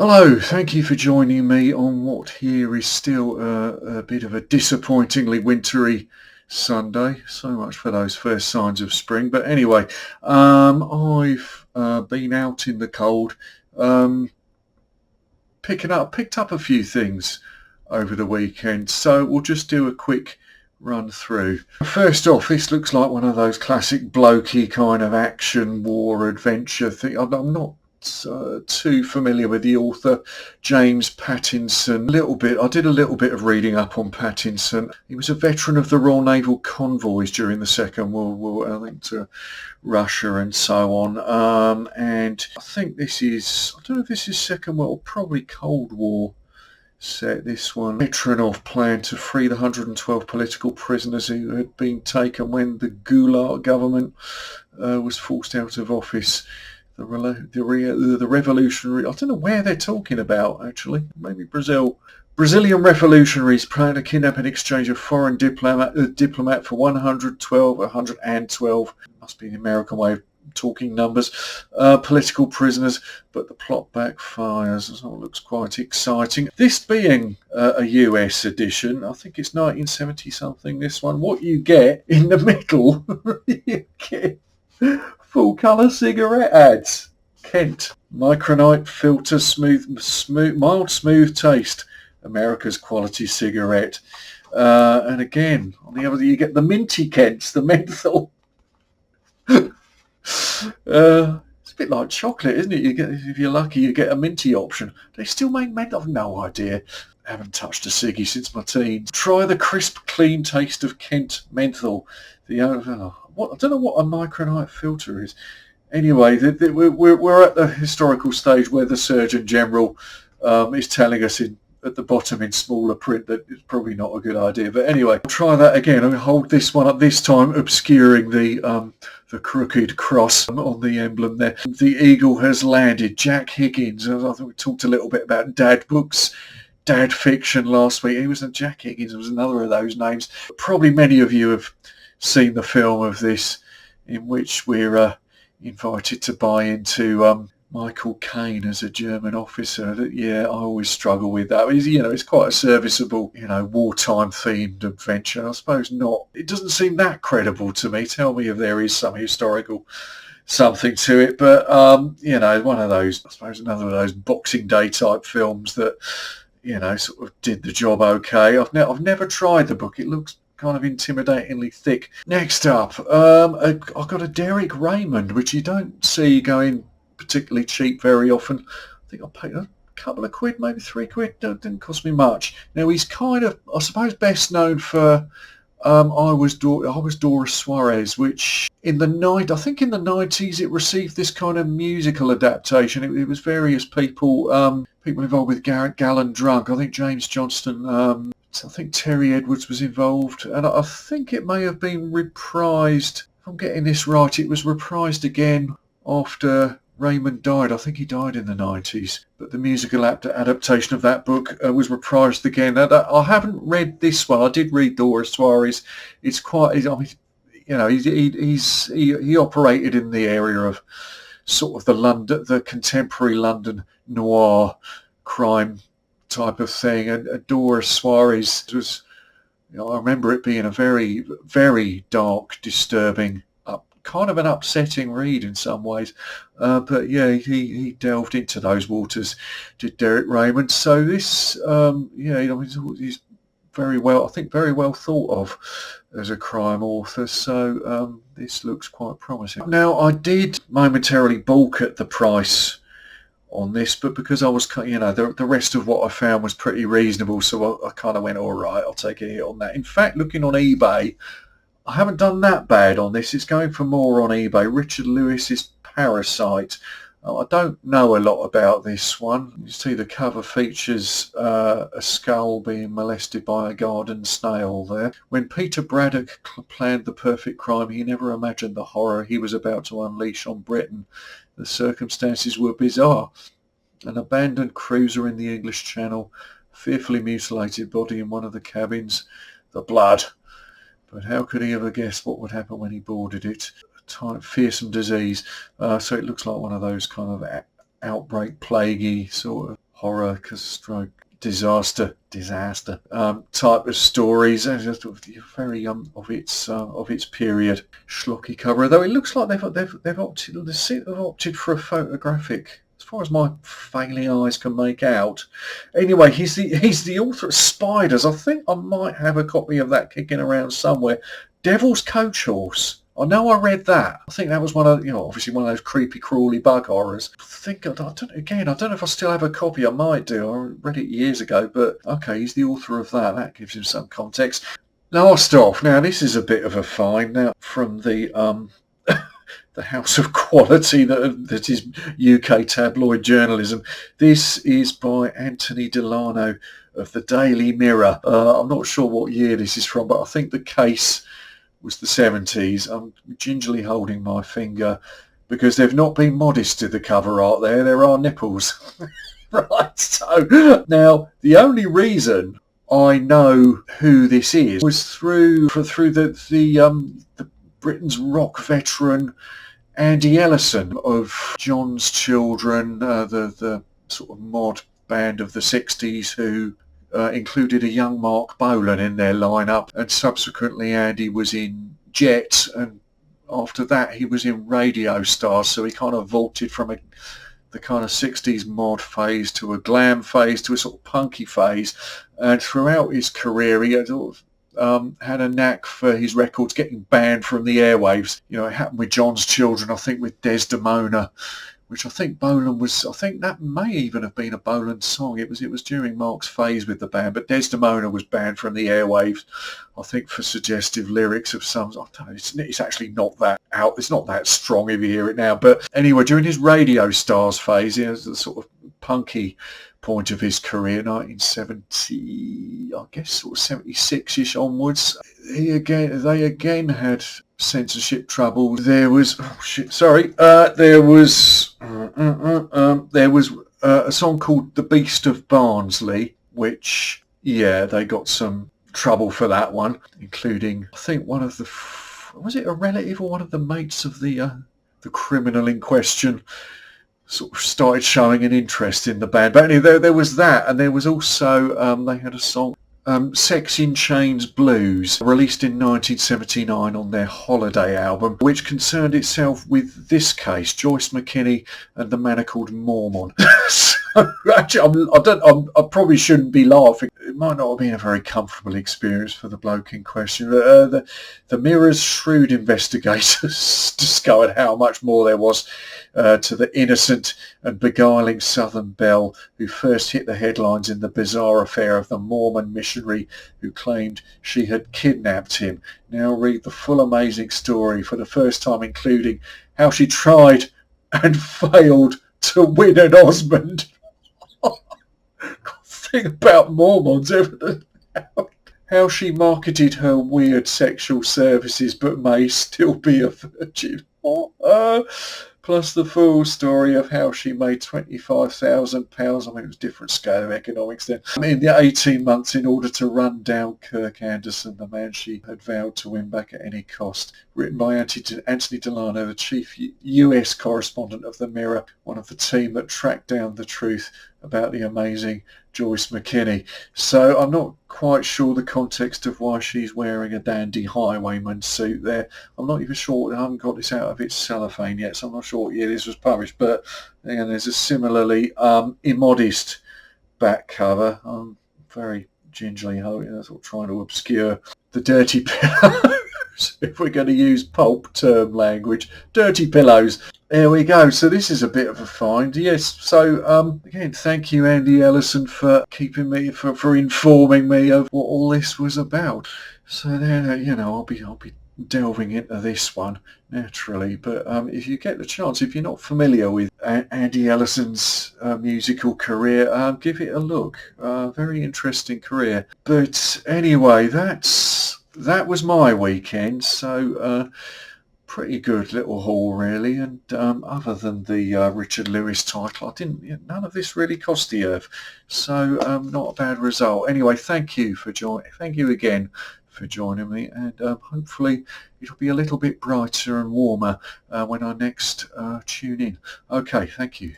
Hello, thank you for joining me on what here is still a bit of a disappointingly wintry Sunday. So much for those first signs of spring. But anyway, I've been out in the cold, um, picked up a few things over the weekend. So we'll just do a quick run through. First off, this looks like one of those classic blokey kind of action war adventure thing. I'm not too familiar with the author, James Pattinson. I did a little bit of reading up on Pattinson. He was a veteran of the Royal Naval convoys during the Second World War, I think, to Russia and so on. And I think I don't know if this is Second World, probably Cold War set, this one. Petronov planned to free the 112 political prisoners who had been taken when the Gulag government was forced out of office. The revolutionary, I don't know where they're talking about actually, maybe Brazil. Brazilian revolutionaries planned to kidnap and exchange a foreign diplomat for 112, must be the American way of talking numbers, political prisoners, but the plot backfires. So it looks quite exciting. This being a US edition, I think it's 1970 something, this one. What you get in the middle, you get full colour cigarette ads. Kent, micronite filter, mild smooth taste, America's quality cigarette. And again, on the other, you get the minty Kents, the menthol. It's a bit like chocolate, isn't it? If you're lucky, you get a minty option. They still make menthol. I've no idea. I haven't touched a ciggy since my teens. Try the crisp, clean taste of Kent menthol. I don't know what a micronite filter is. Anyway, we're at the historical stage where the Surgeon General is telling us at the bottom in smaller print that it's probably not a good idea. But anyway, I'll try that again. I'll hold this one up, this time obscuring the crooked cross on the emblem there. The eagle has landed. Jack Higgins. I think we talked a little bit about dad books, dad fiction last week. Jack Higgins was another of those names. Probably many of you have seen the film of this, in which we're invited to buy into Michael Caine as a German officer. I always struggle with that. It's quite a serviceable, wartime themed adventure. I suppose not. It doesn't seem that credible to me. Tell me if there is some historical something to it. But one of those, I suppose, another of those Boxing Day type films that sort of did the job okay. I've never tried the book. It looks kind of intimidatingly thick. Next up, I've got a Derek Raymond, which you don't see going particularly cheap very often. I think I paid a couple of quid, maybe £3. Didn't cost me much. Now he's kind of, I suppose, best known for I Was Doris Suarez, which I think in the 90s it received this kind of musical adaptation. It was various people involved with Garrett Gallen Drunk. I think James Johnston, I think Terry Edwards was involved, and I think it may have been reprised. If I'm getting this right, it was reprised again after Raymond died. I think he died in the 90s, but the musical adaptation of that book was reprised again. And I haven't read this one. I did read Doris Suarez. It's quite, he operated in the area of sort of the contemporary London noir crime type of thing, and Doris Suarez was, I remember it being a very, very dark, disturbing, kind of an upsetting read in some ways, but yeah, he delved into those waters, did Derek Raymond. So this, he's very well thought of as a crime author. So this looks quite promising. Now, I did momentarily balk at the price on this, but because I was, the rest of what I found was pretty reasonable, so I kind of went, all right, I'll take a hit on that. In fact, looking on eBay, I haven't done that bad on this. It's going for more on eBay. Richard Lewis's Parasite. I don't know a lot about this one. You see the cover features a skull being molested by a garden snail there. When Peter Braddock planned the perfect crime, he never imagined the horror he was about to unleash on Britain. The circumstances were bizarre. An abandoned cruiser in the English Channel, fearfully mutilated body in one of the cabins, the blood. But how could he ever guess what would happen when he boarded it? Fearsome disease. So it looks like one of those kind of outbreak, plaguey sort of horror, stroke, disaster type of stories, and just very of its period schlocky cover. Though it looks like they've opted for a photographic, as far as my failing eyes can make out. Anyway, he's the author of Spiders. I think I might have a copy of that kicking around somewhere. Devil's Coach Horse. I know I read that. I think that was one of, obviously one of those creepy, crawly bug horrors. I don't know if I still have a copy. I might do. I read it years ago, but okay, he's the author of that. That gives him some context. Last off, now this is a bit of a find now from the the house of quality that is UK tabloid journalism. This is by Anthony Delano of the Daily Mirror. I'm not sure what year this is from, but I think the case was the 70s. I'm gingerly holding my finger because they've not been modest to the cover art there. There are nipples. Right, so now the only reason I know who this is was through the Britain's rock veteran Andy Ellison of John's Children, the sort of mod band of the 60s who included a young Mark Bolan in their lineup, and subsequently Andy was in Jet, and after that he was in Radio Stars, so he kind of vaulted from the kind of 60s mod phase to a glam phase to a sort of punky phase, and throughout his career he had had a knack for his records getting banned from the airwaves. It happened with John's Children, I think with Desdemona, which I think that may even have been a Bolan song. It was during Mark's phase with the band, but Desdemona was banned from the airwaves, I think for suggestive lyrics of some. I don't know, it's actually not that out. It's not that strong if you hear it now. But anyway, during his Radio Stars phase, he was the sort of punky point of his career, 1970, I guess, sort of 76ish onwards. They again had censorship trouble. There was there was a song called "The Beast of Barnsley," which they got some trouble for that one, including I think one of was it a relative or one of the mates of the criminal in question sort of started showing an interest in the band. But anyway, there was that, and there was also they had a song, Sex in Chains Blues, released in 1979 on their Holiday album, which concerned itself with this case, Joyce McKinney and the Manacled Mormon. So, actually, I probably shouldn't be laughing. It might not have been a very comfortable experience for the bloke in question. The Mirror's shrewd investigators discovered how much more there was to the innocent and beguiling Southern belle who first hit the headlines in the bizarre affair of the Mormon missionary who claimed she had kidnapped him. Now read the full amazing story for the first time, including how she tried and failed to win an Osmond. Thing about Mormons, how she marketed her weird sexual services but may still be a virgin. Plus the full story of how she made £25,000, I mean it was a different scale of economics then, in the 18 months in order to run down Kirk Anderson, the man she had vowed to win back at any cost. Written by Anthony Delano, the chief US correspondent of the Mirror, one of the team that tracked down the truth about the amazing Joyce McKinney. So I'm not quite sure the context of why she's wearing a dandy highwayman suit there. I'm not even sure. I haven't got this out of its cellophane yet, so I'm not sure what year this was published. But again, there's a similarly immodest back cover. I'm very gingerly sort of trying to obscure the dirty pillows. If we're going to use pulp term language, dirty pillows. There we go. So this is a bit of a find. Yes. So again, thank you, Andy Ellison, for keeping me for informing me of what all this was about. So then, I'll be delving into this one naturally. But if you get the chance, if you're not familiar with Andy Ellison's musical career, give it a look. Very interesting career. But anyway, that was my weekend. So. Pretty good little haul really, and other than the Richard Lewis title, none of this really cost the earth, so not a bad result. Anyway, thank you again for joining me, and hopefully it'll be a little bit brighter and warmer when I next tune in. Okay, thank you.